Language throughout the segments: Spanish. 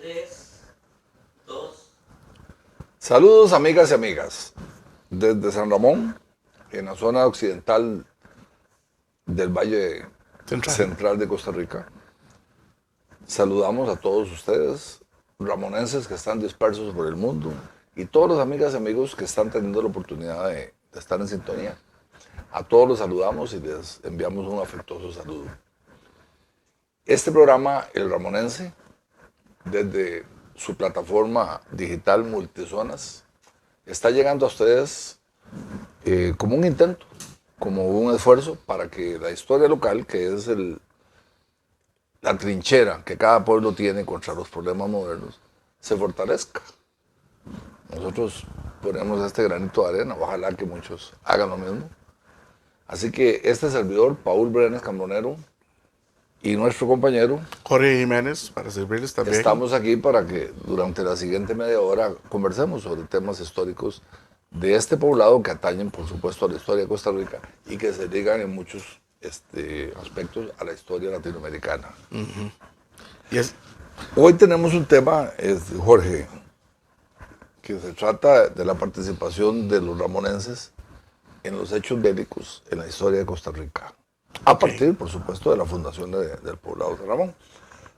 3, 2. Saludos amigas y amigas. Desde San Ramón, en la zona occidental del Valle Central de Costa Rica, saludamos a todos ustedes, ramonenses que están dispersos por el mundo y todos los amigas y amigos que están teniendo la oportunidad de estar en sintonía. A todos los saludamos y les enviamos un afectuoso saludo. Este programa, El Ramonense, desde su plataforma digital Multizonas, está llegando a ustedes como un intento, como un esfuerzo para que la historia local, que es la trinchera que cada pueblo tiene contra los problemas modernos, se fortalezca. Nosotros ponemos este granito de arena, ojalá que muchos hagan lo mismo. Así que este servidor, Paul Brenes Cambronero, y nuestro compañero Jorge Jiménez, para servirles también. Estamos aquí para que durante la siguiente media hora conversemos sobre temas históricos de este poblado que atañen, por supuesto, a la historia de Costa Rica y que se ligan en muchos aspectos a la historia latinoamericana. Hoy tenemos un tema, Jorge, que se trata de la participación de los ramonenses en los hechos bélicos en la historia de Costa Rica. A partir, por supuesto, de la fundación del poblado de San Ramón.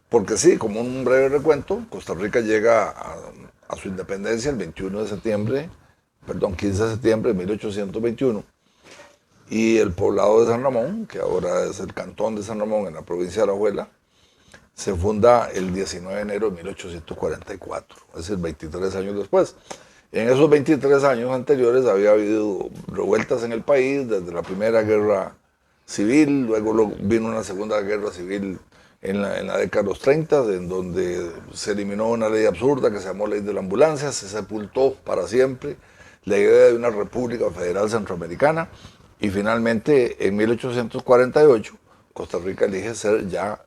Porque sí, como un breve recuento, Costa Rica llega a su independencia el 15 de septiembre de 1821. Y el poblado de San Ramón, que ahora es el cantón de San Ramón en la provincia de Alajuela, se funda el 19 de enero de 1844, es decir, 23 años después. En esos 23 años anteriores había habido revueltas en el país, desde la primera guerra civil, luego vino una segunda guerra civil en la década de los 30, en donde se eliminó una ley absurda que se llamó Ley de la Ambulancia, se sepultó para siempre la idea de una República Federal Centroamericana y finalmente en 1848 Costa Rica elige ser ya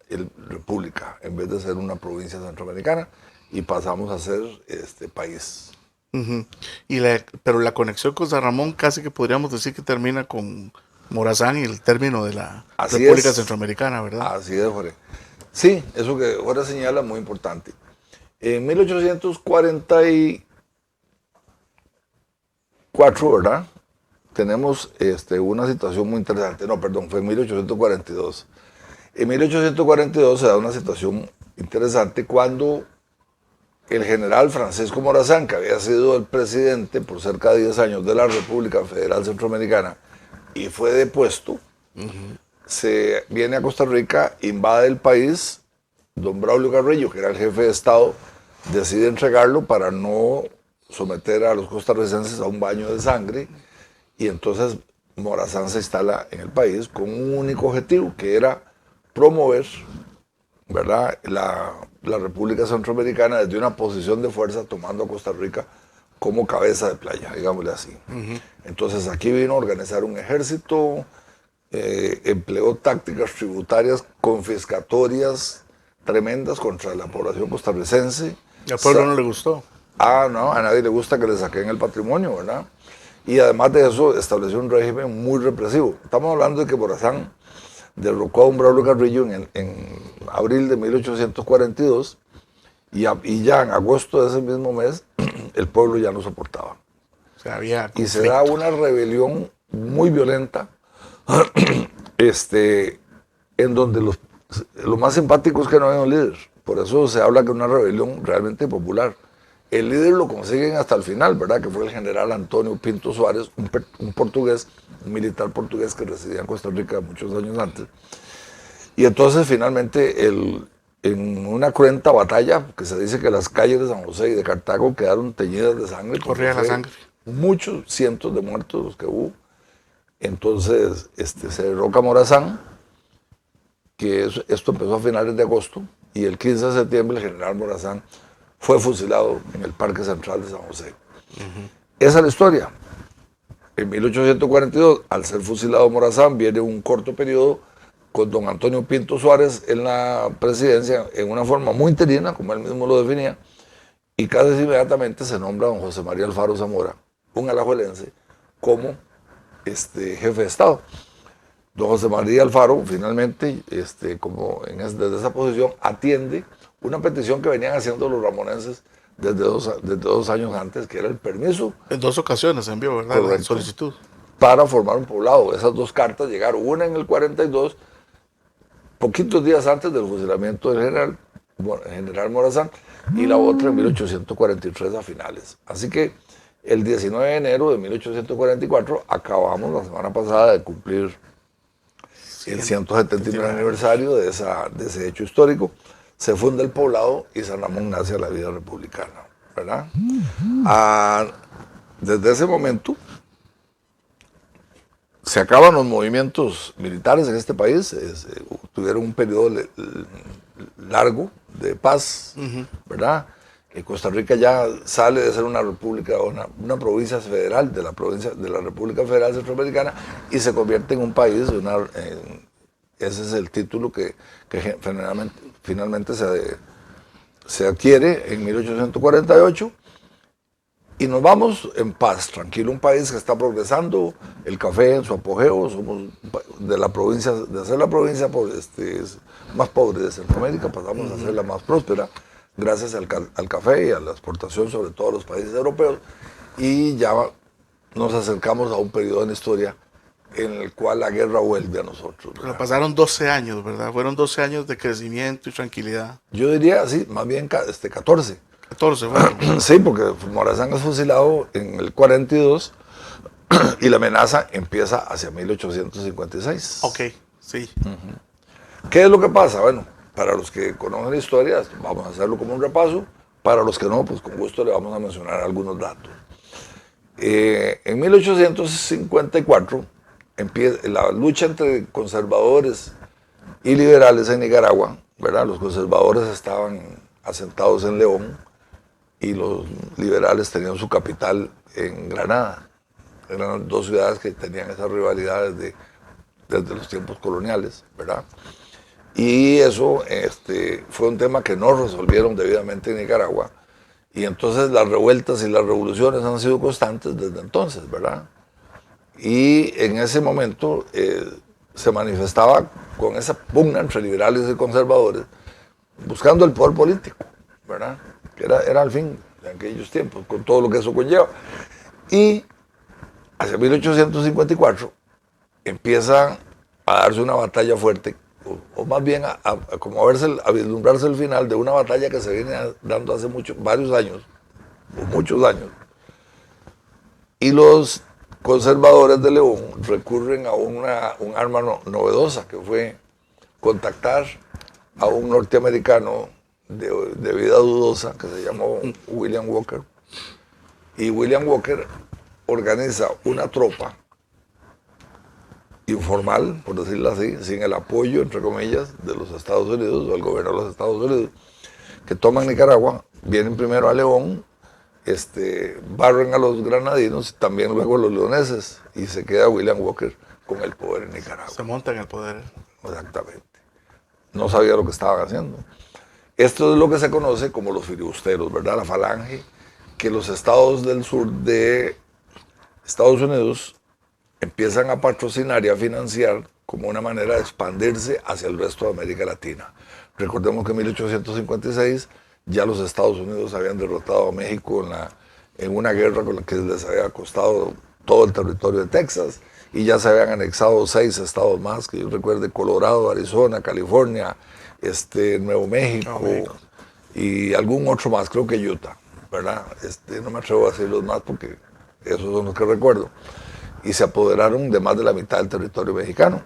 república en vez de ser una provincia centroamericana y pasamos a ser este país. Pero la conexión con San Ramón casi que podríamos decir que termina con Morazán y el término de la República Centroamericana, ¿verdad? Así es, Jorge. Sí, eso que Jorge señala es muy importante. En 1844, ¿verdad? Tenemos una situación muy interesante. No, perdón, fue en 1842. En 1842 se da una situación interesante cuando el general Francisco Morazán, que había sido el presidente por cerca de 10 años de la República Federal Centroamericana y fue depuesto, se viene a Costa Rica, invade el país, don Braulio Carrillo, que era el jefe de Estado, decide entregarlo para no someter a los costarricenses a un baño de sangre, y entonces Morazán se instala en el país con un único objetivo, que era promover, ¿verdad?, la República Centroamericana desde una posición de fuerza, tomando a Costa Rica como cabeza de playa, digámosle así. Entonces aquí vino a organizar un ejército, empleó tácticas tributarias confiscatorias tremendas contra la población costarricense. ¿Al pueblo no le gustó? No, a nadie le gusta que le saquen el patrimonio, ¿verdad? Y además de eso estableció un régimen muy represivo. Estamos hablando de que Morazán derrocó a un Braulio Carrillo en abril de 1842 y ya en agosto de ese mismo mes el pueblo ya no soportaba. O sea, había conflicto. Y se da una rebelión muy violenta en donde lo más simpático es que no había un líder. Por eso se habla que es una rebelión realmente popular. El líder lo consiguen hasta el final, ¿verdad? Que fue el general Antonio Pinto Suárez, un portugués, un militar portugués que residía en Costa Rica muchos años antes. Y entonces finalmente en una cruenta batalla, que se dice que las calles de San José y de Cartago quedaron teñidas de sangre. Corría la sangre. Muchos cientos de muertos los que hubo. Entonces se derroca Morazán, que esto empezó a finales de agosto, y el 15 de septiembre el general Morazán fue fusilado en el Parque Central de San José. Esa es la historia. En 1842, al ser fusilado Morazán, viene un corto periodo con don Antonio Pinto Suárez en la presidencia, en una forma muy interina, como él mismo lo definía, y casi inmediatamente se nombra a don José María Alfaro Zamora, un alajuelense, como jefe de Estado. Don José María Alfaro, finalmente, desde esa posición, atiende una petición que venían haciendo los ramonenses desde dos años antes, que era el permiso. En 2 ocasiones envió, ¿verdad? Correcto. La solicitud. Para formar un poblado. Esas 2 cartas llegaron, una en el 42, poquitos días antes del fusilamiento del general Morazán, y la otra en 1843 a finales. Así que el 19 de enero de 1844 acabamos la semana pasada de cumplir el 179 aniversario de ese hecho histórico. Se funda el poblado y San Ramón nace a la vida republicana, ¿verdad? Desde ese momento se acaban los movimientos militares en este país, tuvieron un periodo largo de paz, ¿verdad? Costa Rica ya sale de ser una república, una provincia federal de la República Federal Centroamericana y se convierte en un país, ese es el título que finalmente se adquiere en 1848 y nos vamos en paz, tranquilo, un país que está progresando, el café en su apogeo, somos de la provincia, de ser la provincia más pobre de Centroamérica, pasamos a ser la más próspera, gracias al café y a la exportación sobre todo a los países europeos, y ya nos acercamos a un periodo en la historia en el cual la guerra vuelve a nosotros. Pero pasaron 12 años, ¿verdad? Fueron 12 años de crecimiento y tranquilidad. Yo diría, sí, más bien 14. 14, bueno. Sí, porque Morazán es fusilado en el 42 y la amenaza empieza hacia 1856. Ok, sí. ¿Qué es lo que pasa? Bueno, para los que conocen la historia, vamos a hacerlo como un repaso. Para los que no, pues con gusto le vamos a mencionar algunos datos. En 1854 empieza la lucha entre conservadores y liberales en Nicaragua, ¿verdad? Los conservadores estaban asentados en León y los liberales tenían su capital en Granada. Eran 2 ciudades que tenían esas rivalidades desde los tiempos coloniales, ¿verdad? Y eso fue un tema que no resolvieron debidamente en Nicaragua. Y entonces las revueltas y las revoluciones han sido constantes desde entonces, ¿verdad? Y en ese momento se manifestaba con esa pugna entre liberales y conservadores, buscando el poder político, ¿verdad? Que era al fin de aquellos tiempos, con todo lo que eso conlleva. Y hacia 1854 empieza a darse una batalla fuerte, o más bien a vislumbrarse el final de una batalla que se viene dando hace varios años, o muchos años. Y los conservadores de León recurren a un arma novedosa, que fue contactar a un norteamericano de vida dudosa que se llamó William Walker. Y William Walker organiza una tropa informal, por decirlo así, sin el apoyo, entre comillas, de los Estados Unidos, o del gobierno de los Estados Unidos, que toman Nicaragua, vienen primero a León, barren a los granadinos y también luego a los leoneses, y se queda William Walker con el poder en Nicaragua. Se montan el poder. Exactamente. No sabía lo que estaban haciendo. Esto es lo que se conoce como los filibusteros, ¿verdad? La falange, que los estados del sur de Estados Unidos empiezan a patrocinar y a financiar como una manera de expandirse hacia el resto de América Latina. Recordemos que en 1856 ya los Estados Unidos habían derrotado a México en una guerra con la que les había costado todo el territorio de Texas, y ya se habían anexado 6 estados más, que yo recuerde: Colorado, Arizona, California, Nuevo México, y algún otro más, creo que Utah, ¿verdad? No me atrevo a decirlos más porque esos son los que recuerdo. Y se apoderaron de más de la mitad del territorio mexicano.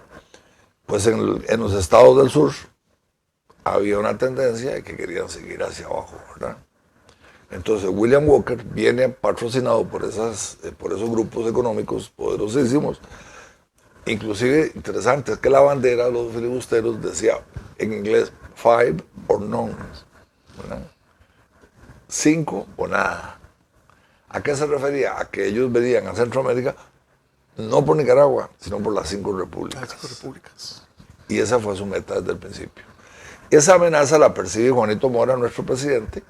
Pues en los estados del sur había una tendencia de que querían seguir hacia abajo, ¿verdad? Entonces William Walker viene patrocinado por esos grupos económicos poderosísimos. Inclusive, interesante, es que la bandera de los filibusteros decía en inglés 5 or none, ¿verdad? 5 o nada. ¿A qué se refería? A que ellos venían a Centroamérica no por Nicaragua, sino por las 5 repúblicas. Las 5 repúblicas. Y esa fue su meta desde el principio. Esa amenaza la percibe Juanito Mora, nuestro presidente,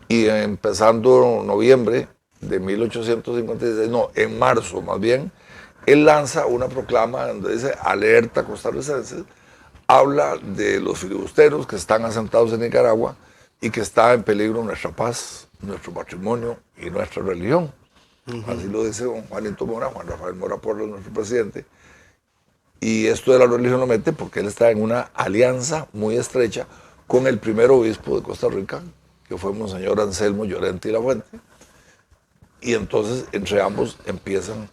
y empezando noviembre de 1856, en marzo más bien, él lanza una proclama donde dice: alerta costarricenses, habla de los filibusteros que están asentados en Nicaragua, y que está en peligro nuestra paz, nuestro patrimonio y nuestra religión. Así lo dice don Juanito Mora, Juan Rafael Mora Porras, nuestro presidente. Y esto de la religión lo mete porque él está en una alianza muy estrecha con el primer obispo de Costa Rica, que fue Monseñor Anselmo Llorente y La Fuente. Y entonces entre ambos empiezan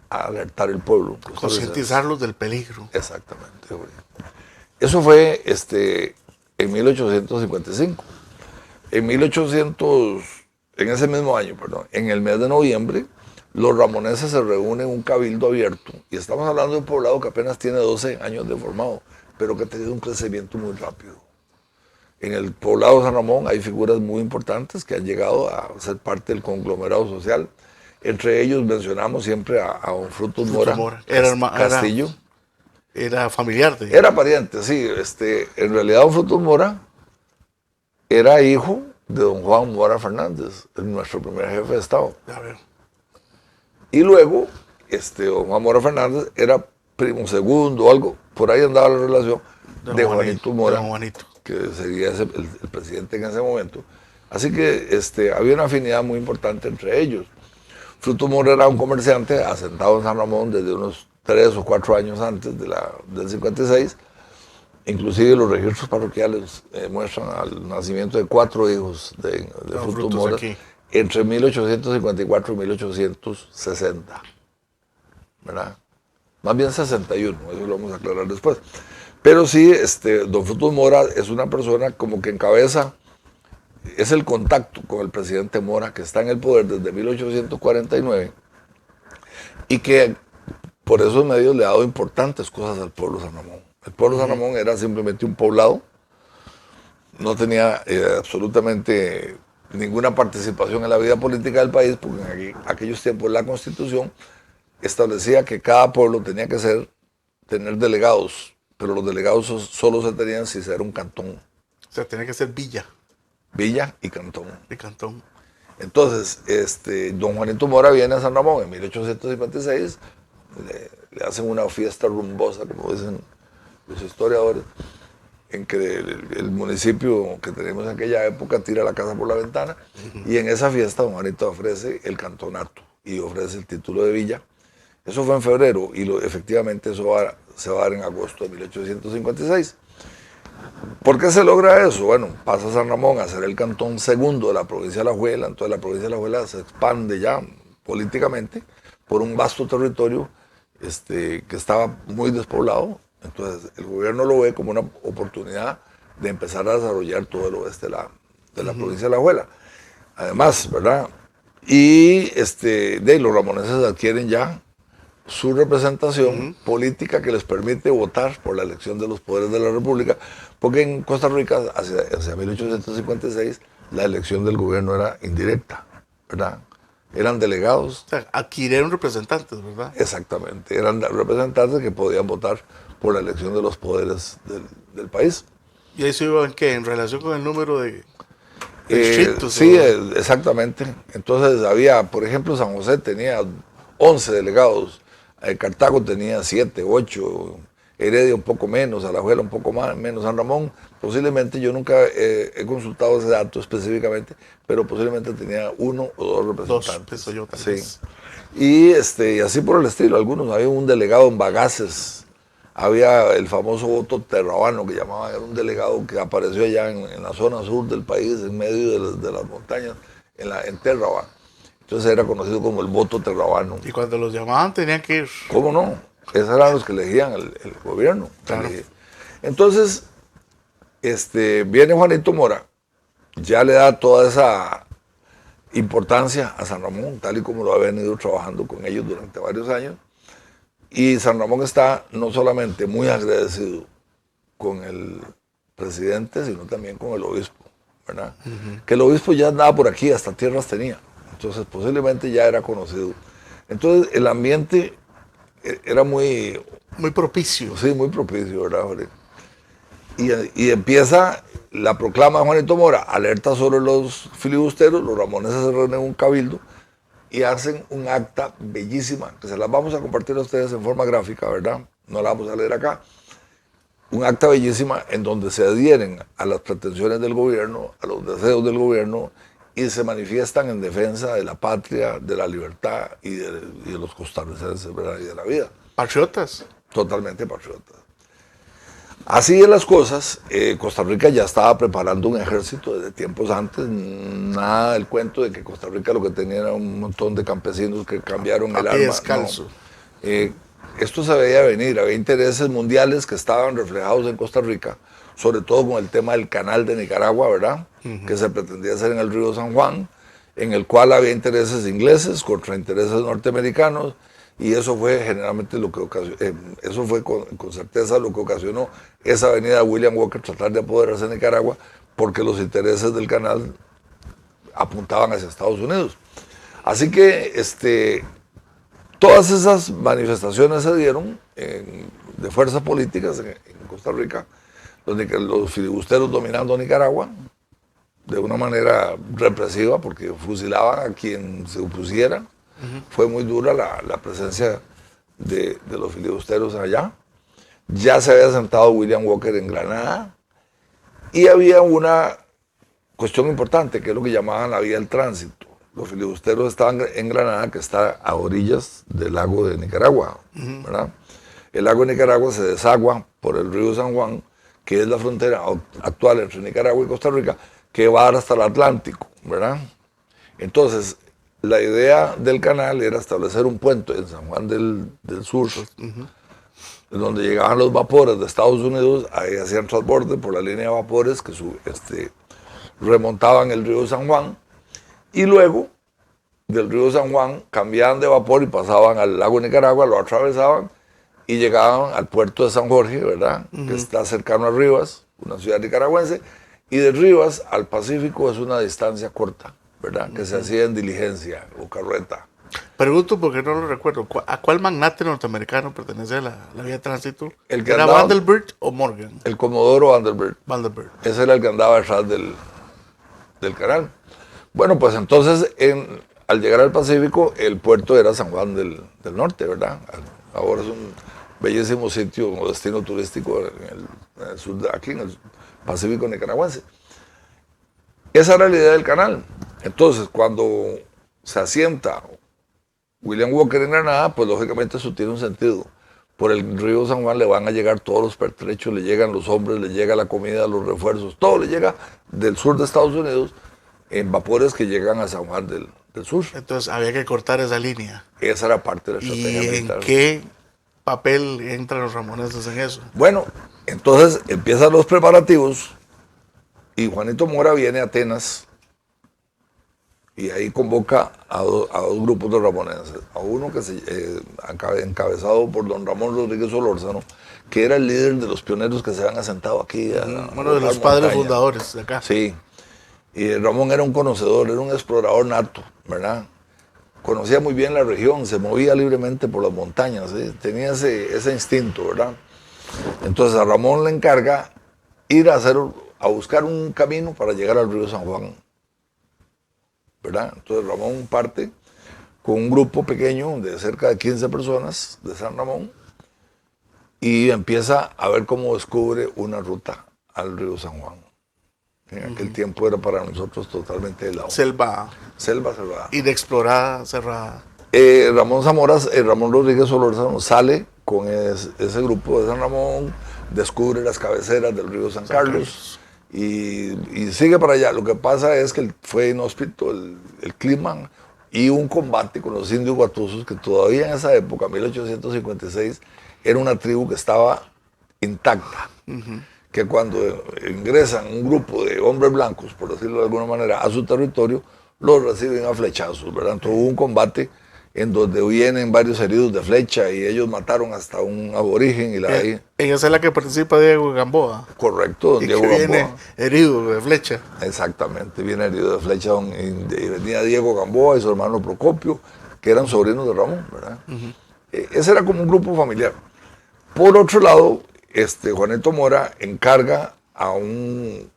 a alertar el pueblo. Concientizarlos del peligro. Exactamente. Eso fue en 1855. En ese mismo año, en el mes de noviembre, los ramoneses se reúnen en un cabildo abierto. Y estamos hablando de un poblado que apenas tiene 12 años de formado, pero que ha tenido un crecimiento muy rápido. En el poblado de San Ramón hay figuras muy importantes que han llegado a ser parte del conglomerado social. Entre ellos mencionamos siempre a don Frutos Mora Castillo. Era familiar de... Era pariente, sí. En realidad don Frutos Mora era hijo de don Juan Mora Fernández, nuestro primer jefe de Estado. A ver. Y luego, don Juan Mora Fernández era primo segundo o algo, por ahí andaba la relación de Juanito Mora, que sería el presidente en ese momento. Así que había una afinidad muy importante entre ellos. Frutos Mora era un comerciante asentado en San Ramón desde unos 3 o 4 años antes del 56. Inclusive los registros parroquiales muestran al nacimiento de 4 hijos de Frutos Mora entre 1854 y 1860. ¿Verdad? Más bien 61, eso lo vamos a aclarar después. Pero sí, don Frutos Mora es una persona como que encabeza, es el contacto con el presidente Mora, que está en el poder desde 1849, y que por esos medios le ha dado importantes cosas al pueblo de San Ramón. El pueblo de San Ramón era simplemente un poblado, no tenía absolutamente ninguna participación en la vida política del país, porque en aquellos tiempos la Constitución establecía que cada pueblo tenía que tener delegados, pero los delegados solo se tenían si era un cantón. O sea, tenía que ser villa. Villa y cantón. Y cantón. Entonces, don Juanito Mora viene a San Ramón en 1856, le hacen una fiesta rumbosa, como dicen los historiadores, en que el municipio que tenemos en aquella época tira la casa por la ventana, y en esa fiesta don Juanito ofrece el cantonato y ofrece el título de villa. Eso fue en febrero y efectivamente eso se va a dar en agosto de 1856. ¿Por qué se logra eso? Bueno, pasa San Ramón a ser el cantón segundo de la provincia de Alajuela, entonces la provincia de Alajuela se expande ya políticamente por un vasto territorio que estaba muy despoblado. Entonces el gobierno lo ve como una oportunidad de empezar a desarrollar todo el oeste de la provincia de Alajuela. Además, ¿verdad? Y los ramoneses adquieren ya su representación política que les permite votar por la elección de los poderes de la República, porque en Costa Rica, hacia 1856, la elección del gobierno era indirecta, ¿verdad? Eran delegados. O sea, adquirieron representantes, ¿verdad? Exactamente, eran representantes que podían votar por la elección de los poderes del país. ¿Y eso iba en qué? ¿En relación con el número de distritos? Sí, exactamente. Entonces había, por ejemplo, San José tenía 11 delegados, Cartago tenía 7, 8, Heredia un poco menos, Alajuela un poco menos, San Ramón posiblemente, yo nunca he consultado ese dato específicamente, pero posiblemente tenía 1 o 2 representantes. 2, yo tal sí. vez. Y así por el estilo, algunos, había un delegado en Bagaces, había el famoso voto terrabano que llamaban, era un delegado que apareció allá en la zona sur del país, en medio de las montañas, en Terraba. Entonces era conocido como el voto terrabano. Y cuando los llamaban tenían que ir. ¿Cómo no? Esos eran los que elegían el gobierno. Claro. Entonces, viene Juanito Mora, ya le da toda esa importancia a San Ramón, tal y como lo ha venido trabajando con ellos durante varios años. Y San Ramón está no solamente muy agradecido con el presidente, sino también con el obispo, ¿verdad? Que el obispo ya andaba por aquí, hasta tierras tenía. Entonces posiblemente ya era conocido. Entonces el ambiente era muy propicio. Sí, muy propicio, ¿verdad, Jorge? Y empieza la proclama de Juanito Mora, alerta sobre los filibusteros, los ramoneses se reúnen en un cabildo y hacen un acta bellísima, que se las vamos a compartir a ustedes en forma gráfica, ¿verdad? No la vamos a leer acá. un acta bellísima en donde se adhieren a las pretensiones del gobierno, a los deseos del gobierno y se manifiestan en defensa de la patria, de la libertad y de los costarricenses, ¿verdad? Y de la vida. Patriotas. Totalmente patriotas. Así de las cosas, Costa Rica ya estaba preparando un ejército desde tiempos antes. Nada del cuento de que Costa Rica lo que tenía era un montón de campesinos que cambiaron el arma. Descalzo. No. Esto se veía venir, había intereses mundiales que estaban reflejados en Costa Rica, sobre todo con el tema del canal de Nicaragua, ¿verdad? Que se pretendía hacer en el río San Juan, en el cual había intereses ingleses contra intereses norteamericanos, y eso fue generalmente lo que ocasionó, eso fue con certeza lo que ocasionó esa avenida de William Walker tratar de apoderarse de Nicaragua, porque los intereses del canal apuntaban hacia Estados Unidos. Así que todas esas manifestaciones se dieron de fuerzas políticas en Costa Rica, donde los filibusteros dominando Nicaragua de una manera represiva, porque fusilaban a quien se opusiera. Fue muy dura la presencia de los filibusteros allá. Ya se había sentado William Walker en Granada y había una cuestión importante, que es lo que llamaban la vía del tránsito. Los filibusteros estaban en Granada, que está a orillas del lago de Nicaragua, ¿verdad? El lago de Nicaragua se desagua por el río San Juan, que es la frontera actual entre Nicaragua y Costa Rica, que va hasta el Atlántico, ¿verdad? Entonces, la idea del canal era establecer un puente en San Juan del Sur, donde llegaban los vapores de Estados Unidos, ahí hacían transborde por la línea de vapores que remontaban el río San Juan, y luego del río San Juan cambiaban de vapor y pasaban al lago Nicaragua, lo atravesaban y llegaban al puerto de San Jorge, ¿verdad? Que está cercano a Rivas, una ciudad nicaragüense, y de Rivas al Pacífico es una distancia corta, ¿verdad? Que se hacía en diligencia o carreta. Pregunto porque no lo recuerdo. ¿A cuál magnate norteamericano pertenece la vía de tránsito? El que ¿Era andaba, Vanderbilt o Morgan? El Comodoro Vanderbilt. Vanderbilt. Ese era el que andaba detrás del canal. Bueno, pues entonces, al llegar al Pacífico, el puerto era San Juan del Norte, ¿verdad? Ahora es un bellísimo sitio o destino turístico en el sur, aquí en el Pacífico nicaragüense. Esa era la idea del canal. Entonces, cuando se asienta William Walker en Granada, pues lógicamente eso tiene un sentido. Por el río San Juan le van a llegar todos los pertrechos, le llegan los hombres, le llega la comida, los refuerzos, todo le llega del sur de Estados Unidos en vapores que llegan a San Juan del Sur. Entonces había que cortar esa línea. Esa era parte de la estrategia militar. ¿Y en qué papel entran los ramoneses en eso? Bueno, entonces empiezan los preparativos y Juanito Mora viene a Atenas y ahí convoca a dos grupos de ramoneses. A uno que encabezado por don Ramón Rodríguez Solórzano, que era el líder de los pioneros que se habían asentado aquí. Uno de los padres fundadores de acá. Sí. Y Ramón era un conocedor, era un explorador nato, ¿verdad? Conocía muy bien la región, se movía libremente por las montañas, ¿sí? Tenía ese instinto, ¿verdad? Entonces a Ramón le encarga ir a buscar un camino para llegar al río San Juan, ¿verdad? Entonces Ramón parte con un grupo pequeño de cerca de 15 personas de San Ramón y empieza a ver cómo descubre una ruta al río San Juan. En aquel tiempo era para nosotros totalmente helado. Selva cerrada. Inexplorada, cerrada. Ramón Rodríguez Solórzano sale con ese grupo de San Ramón, descubre las cabeceras del río San Carlos y sigue para allá. Lo que pasa es que fue inhóspito el clima y un combate con los indios guatusos, que todavía en esa época, 1856, era una tribu que estaba intacta. Que cuando ingresan un grupo de hombres blancos, por decirlo de alguna manera, a su territorio, los reciben a flechazos, ¿verdad? Entonces hubo un combate en donde vienen varios heridos de flecha y ellos mataron hasta un aborigen. En esa es la que participa Diego Gamboa. Correcto, don Diego Gamboa. Viene herido de flecha. Exactamente, viene herido de flecha y venía Diego Gamboa y su hermano Procopio, que eran sobrinos de Ramón, ¿verdad? Ese era como un grupo familiar. Por otro lado, Juanito Mora encarga a un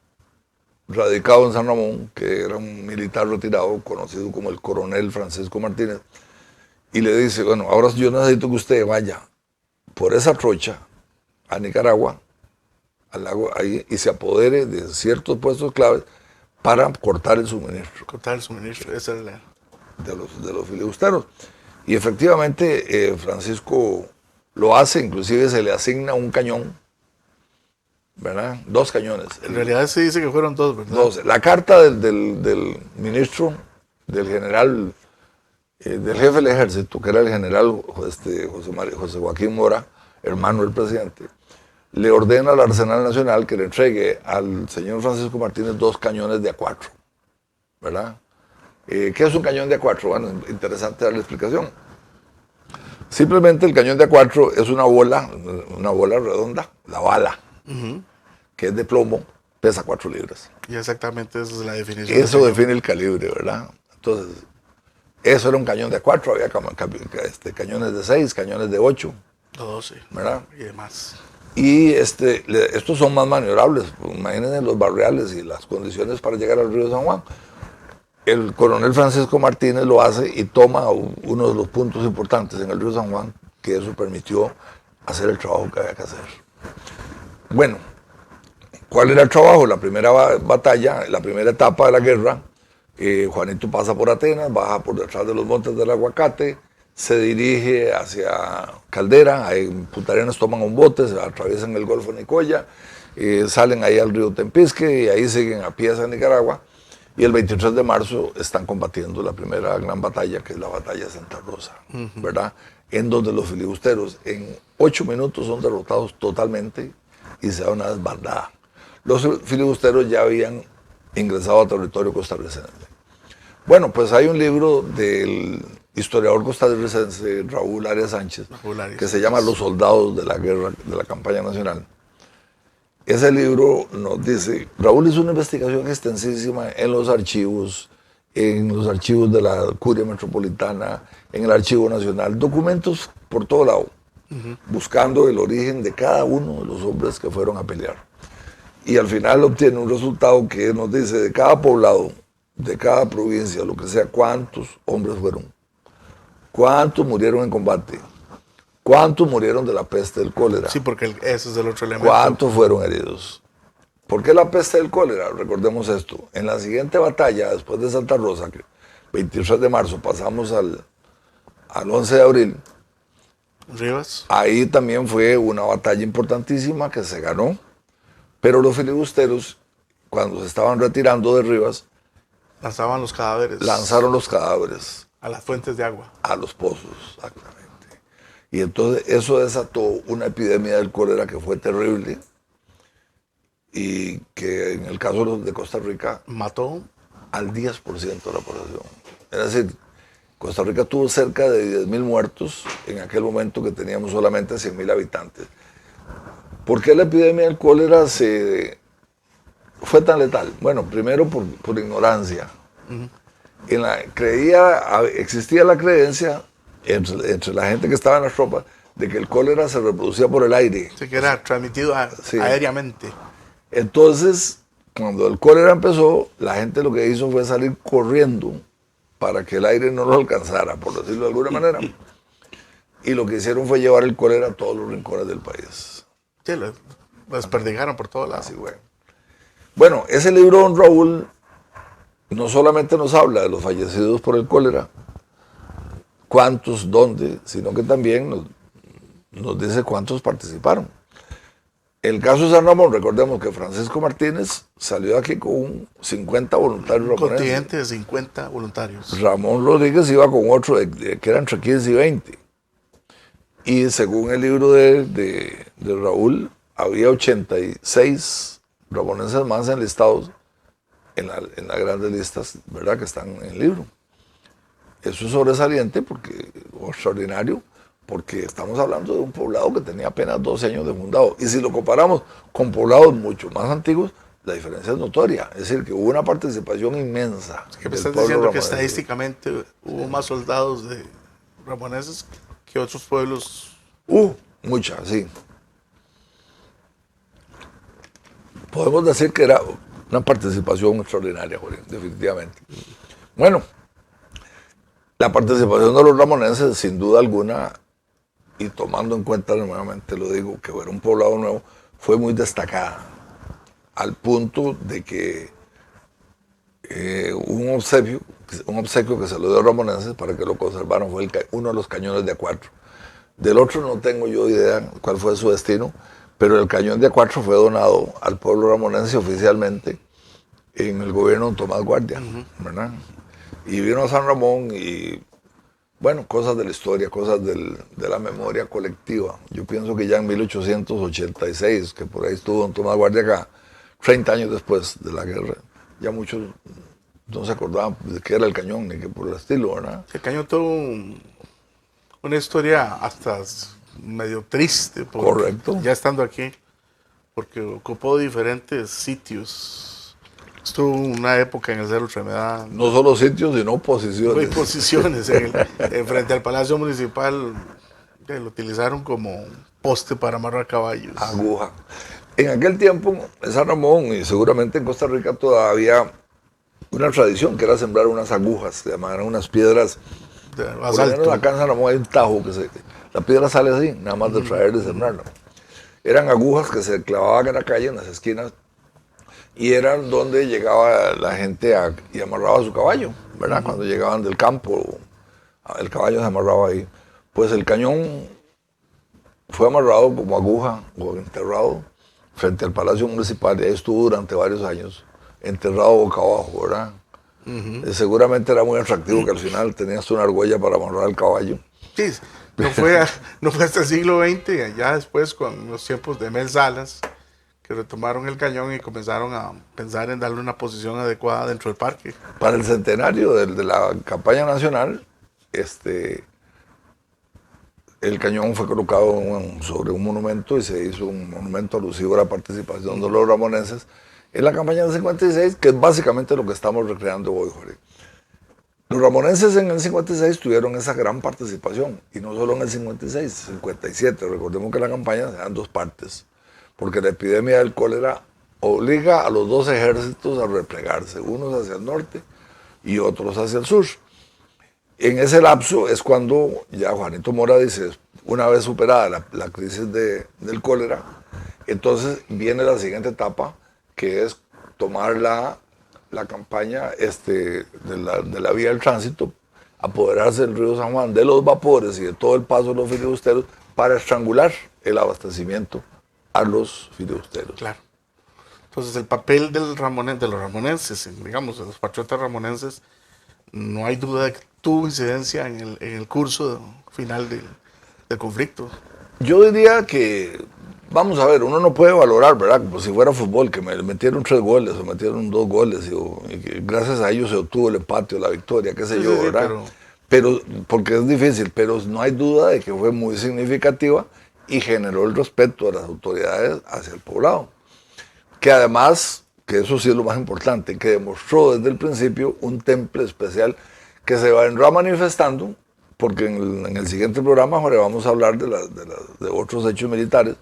radicado en San Ramón, que era un militar retirado, conocido como el coronel Francisco Martínez, y le dice, bueno, ahora yo necesito que usted vaya por esa trocha a Nicaragua al lago ahí y se apodere de ciertos puestos claves para cortar el suministro. Cortar el suministro, esa es la... de los filibusteros. Y efectivamente Francisco lo hace, inclusive se le asigna un cañón, ¿verdad? 2 cañones. En realidad se dice que fueron 2, ¿verdad? 2. La carta del ministro, del general, del jefe del ejército, que era el general José Joaquín Mora, hermano del presidente, le ordena al Arsenal Nacional que le entregue al señor Francisco Martínez 2 cañones de A4, ¿verdad? ¿Qué es un cañón de A4? Bueno, interesante dar la explicación. Simplemente el cañón de A4 es una bola redonda, la bala, que es de plomo, pesa 4 libras. Y exactamente esa es la definición. Eso define el calibre, ¿verdad? Entonces, eso era un cañón de A4, había cañones de 6, cañones de 8. 12, ¿verdad? Y demás. Y estos son más maniobrables. Imagínense los barriales y las condiciones para llegar al río San Juan. El coronel Francisco Martínez lo hace y toma uno de los puntos importantes en el río San Juan, que eso permitió hacer el trabajo que había que hacer. Bueno, ¿cuál era el trabajo? La primera batalla, la primera etapa de la guerra, Juanito pasa por Atenas, baja por detrás de los montes del Aguacate, se dirige hacia Caldera, ahí en Punta Arenas toman un bote, se atraviesan el Golfo Nicoya, salen ahí al río Tempisque y ahí siguen a pie hacia Nicaragua. Y el 23 de marzo están combatiendo la primera gran batalla, que es la batalla de Santa Rosa, ¿verdad? En donde los filibusteros en 8 minutos son derrotados totalmente y se da una desbandada. Los filibusteros ya habían ingresado a territorio costarricense. Bueno, pues hay un libro del historiador costarricense Raúl Arias Sánchez, que se llama Los soldados de la guerra, de la campaña nacional. Ese libro nos dice, Raúl hizo una investigación extensísima en los archivos de la Curia Metropolitana, en el Archivo Nacional, documentos por todo lado, buscando el origen de cada uno de los hombres que fueron a pelear. Y al final obtiene un resultado que nos dice de cada poblado, de cada provincia, lo que sea, cuántos hombres fueron, cuántos murieron en combate, cuántos murieron de la peste del cólera. Sí, porque ese es el otro elemento. ¿Cuántos fueron heridos? ¿Por qué la peste del cólera? Recordemos esto. En la siguiente batalla, después de Santa Rosa, que 23 de marzo, pasamos al 11 de abril. Rivas. Ahí también fue una batalla importantísima que se ganó, pero los filibusteros, cuando se estaban retirando de Rivas, lanzaban los cadáveres. Lanzaron los cadáveres. A las fuentes de agua. A los pozos, exactamente. Y entonces eso desató una epidemia del cólera que fue terrible y que en el caso de Costa Rica mató al 10% de la población. Es decir, Costa Rica tuvo cerca de 10.000 muertos en aquel momento que teníamos solamente 100.000 habitantes. ¿Por qué la epidemia del cólera fue tan letal? Bueno, primero por ignorancia. Existía la creencia entre la gente que estaba en las tropas de que el cólera se reproducía por el aire. Sí, que era transmitido aéreamente. Entonces, cuando el cólera empezó, la gente lo que hizo fue salir corriendo para que el aire no lo alcanzara, por decirlo de alguna manera. Y lo que hicieron fue llevar el cólera a todos los rincones del país. Sí, lo desperdigaron por todos lados. Así, bueno, ese libro, don Raúl, no solamente nos habla de los fallecidos por el cólera, cuántos, dónde, sino que también nos dice cuántos participaron. El caso de San Ramón, recordemos que Francisco Martínez salió de aquí con 50 voluntarios ramoneses. Un contingente de 50 voluntarios. Ramón Rodríguez iba con otro que era entre 15 y 20. Y según el libro de Raúl, había 86 ramoneses más enlistados en las grandes listas, ¿verdad?, que están en el libro. Eso es sobresaliente, o extraordinario, porque estamos hablando de un poblado que tenía apenas 12 años de fundado. Y si lo comparamos con poblados mucho más antiguos, la diferencia es notoria. Es decir, que hubo una participación inmensa. ¿Qué me estás diciendo? Que estadísticamente hubo más soldados de ramoneses que otros pueblos. Muchas, sí. Podemos decir que era una participación extraordinaria, Jorge, definitivamente. Bueno, la participación de los ramoneses, sin duda alguna, y tomando en cuenta nuevamente, lo digo, que era un poblado nuevo, fue muy destacada, al punto de que un obsequio que se lo dio a Ramonenses para que lo conservaran fue uno de los cañones de A4. Del otro no tengo yo idea cuál fue su destino, pero el cañón de A4 fue donado al pueblo ramonense oficialmente en el gobierno de Tomás Guardia, ¿verdad? Y vino a San Ramón y, bueno, cosas de la historia, cosas de la memoria colectiva. Yo pienso que ya en 1886, que por ahí estuvo don Tomás Guardia acá, 30 años después de la guerra, ya muchos no se acordaban de qué era el cañón ni qué por el estilo, ¿verdad? El cañón tuvo una historia hasta medio triste. Correcto. Ya estando aquí, porque ocupó diferentes sitios. Estuvo una época en el Cerro Tremedal. No solo sitios, sino posiciones. Posiciones. Frente al Palacio Municipal lo utilizaron como poste para amarrar caballos. Aguja. En aquel tiempo, en San Ramón y seguramente en Costa Rica todavía una tradición que era sembrar unas agujas, se llamaban unas piedras. Por lo menos acá en San Ramón hay un tajo que la piedra sale así, nada más de traer y sembrarla. Eran agujas que se clavaban en la calle, en las esquinas, y eran donde llegaba la gente y amarraba su caballo, ¿verdad? Cuando llegaban del campo, el caballo se amarraba ahí. Pues el cañón fue amarrado como aguja o enterrado frente al Palacio Municipal y ahí estuvo durante varios años, enterrado boca abajo, ¿verdad? Seguramente era muy atractivo que al final tenías una argolla para amarrar el caballo. Sí, no fue hasta el siglo XX, ya después con los tiempos de Mel Salas, que retomaron el cañón y comenzaron a pensar en darle una posición adecuada dentro del parque. Para el centenario de la campaña nacional, el cañón fue colocado sobre un monumento y se hizo un monumento alusivo a la participación de los ramonenses en la campaña del 56, que es básicamente lo que estamos recreando hoy, Jorge. Los ramonenses en el 56 tuvieron esa gran participación, y no solo en el 56, 57. Recordemos que la campaña se da en dos partes, porque la epidemia del cólera obliga a los dos ejércitos a replegarse, unos hacia el norte y otros hacia el sur. En ese lapso es cuando ya Juanito Mora dice, una vez superada la crisis del cólera, entonces viene la siguiente etapa, que es tomar la campaña de la vía del tránsito, apoderarse del río San Juan, de los vapores y de todo el paso de los filibusteros para estrangular el abastecimiento a los filibusteros. Claro. Entonces el papel de los ramonenses, digamos, de los patriotas ramonenses, no hay duda de que tuvo incidencia en el curso final del conflicto. Yo diría que, vamos a ver, uno no puede valorar, ¿verdad? Como si fuera fútbol, que me metieron 3 goles o metieron 2 goles y que gracias a ellos se obtuvo el empate o la victoria, qué sé Sí, yo, sí, ¿verdad? Pero, porque es difícil, pero no hay duda de que fue muy significativa y generó el respeto de las autoridades hacia el poblado. Que además, que eso sí es lo más importante, que demostró desde el principio un temple especial que se vendrá manifestando, porque en el siguiente programa, Jorge, vamos a hablar de otros hechos militares.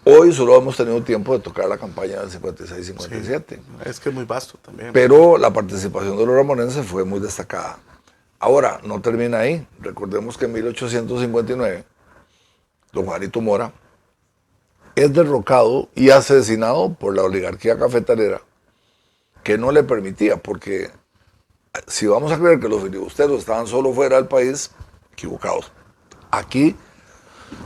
Hoy solo hemos tenido tiempo de tocar la campaña del 56-57. Sí, es que es muy vasto también. Pero la participación de los ramonenses fue muy destacada. Ahora, no termina ahí. Recordemos que en 1859, don Juanito Mora es derrocado y asesinado por la oligarquía cafetalera, que no le permitía, porque si vamos a creer que los filibusteros estaban solo fuera del país, equivocados. Aquí,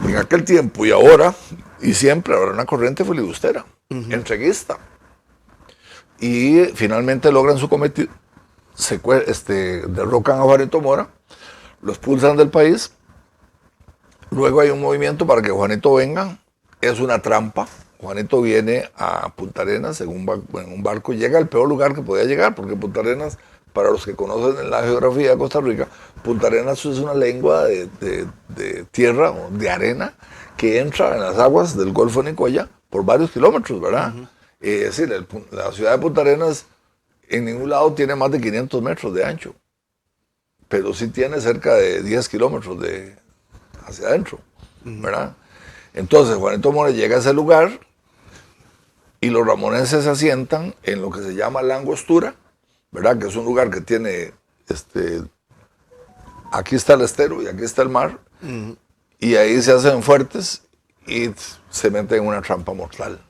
en aquel tiempo y ahora, y siempre habrá una corriente filibustera, entreguista. Y finalmente logran su cometido, derrocan a Juanito Mora, lo expulsan del país, luego hay un movimiento para que Juanito venga, es una trampa. Juanito viene a Punta Arenas en un barco, llega al peor lugar que podía llegar, porque Punta Arenas, para los que conocen la geografía de Costa Rica, Punta Arenas es una lengua de tierra o de arena que entra en las aguas del Golfo de Nicoya por varios kilómetros, ¿verdad? Es decir, la ciudad de Punta Arenas en ningún lado tiene más de 500 metros de ancho, pero sí tiene cerca de 10 kilómetros hacia adentro, ¿verdad? Entonces Juanito Mora llega a ese lugar y los ramonenses se asientan en lo que se llama La Angostura, ¿verdad? Que es un lugar que tiene, aquí está el estero y aquí está el mar, y ahí se hacen fuertes y se mete en una trampa mortal.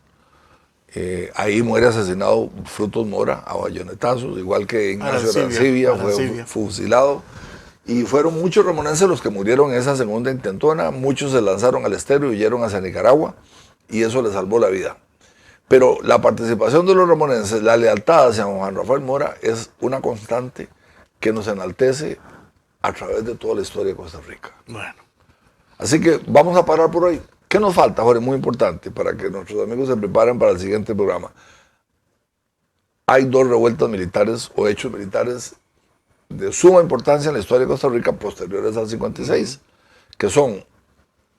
Ahí muere asesinado Frutos Mora a bayonetazos, igual que Ignacio Arancibia fue fusilado. Y fueron muchos ramonenses los que murieron en esa segunda intentona. Muchos se lanzaron al estero y huyeron hacia Nicaragua, y eso les salvó la vida. Pero la participación de los ramonenses, la lealtad hacia Juan Rafael Mora, es una constante que nos enaltece a través de toda la historia de Costa Rica. Bueno. Así que vamos a parar por hoy. ¿Qué nos falta, Jorge? Muy importante, para que nuestros amigos se preparen para el siguiente programa. Hay 2 revueltas militares o hechos militares de suma importancia en la historia de Costa Rica posteriores al 56, que son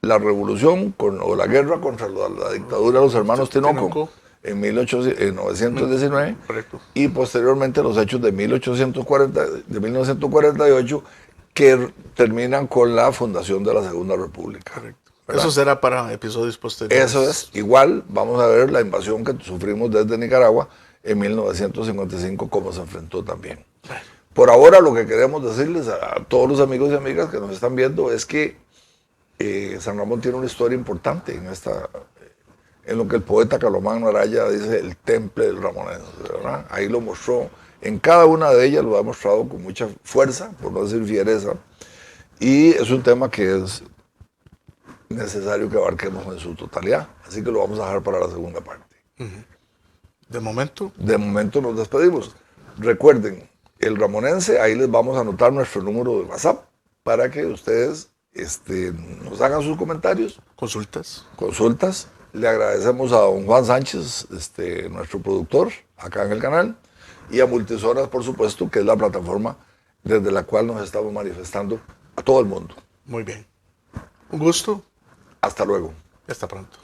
la revolución o la guerra contra la dictadura de los hermanos Tinoco en 1919, correcto, y posteriormente los hechos de 1948 que terminan con la fundación de la Segunda República. Correcto. ¿Verdad? Eso será para episodios posteriores. Eso es. Igual vamos a ver la invasión que sufrimos desde Nicaragua en 1955, cómo se enfrentó también. Bueno. Por ahora lo que queremos decirles a todos los amigos y amigas que nos están viendo es que San Ramón tiene una historia importante en lo que el poeta Carlomagno Araya dice el temple del ramonense, ¿verdad? Ahí lo mostró, en cada una de ellas lo ha mostrado con mucha fuerza, por no decir fiereza, y es un tema que es necesario que abarquemos en su totalidad, así que lo vamos a dejar para la segunda parte. De momento nos despedimos. Recuerden, el ramonense, ahí les vamos a anotar nuestro número de WhatsApp para que ustedes nos hagan sus comentarios, consultas. Le agradecemos a don Juan Sánchez, nuestro productor, acá en el canal, y a Multisoras, por supuesto, que es la plataforma desde la cual nos estamos manifestando a todo el mundo. Muy bien. Un gusto. Hasta luego. Hasta pronto.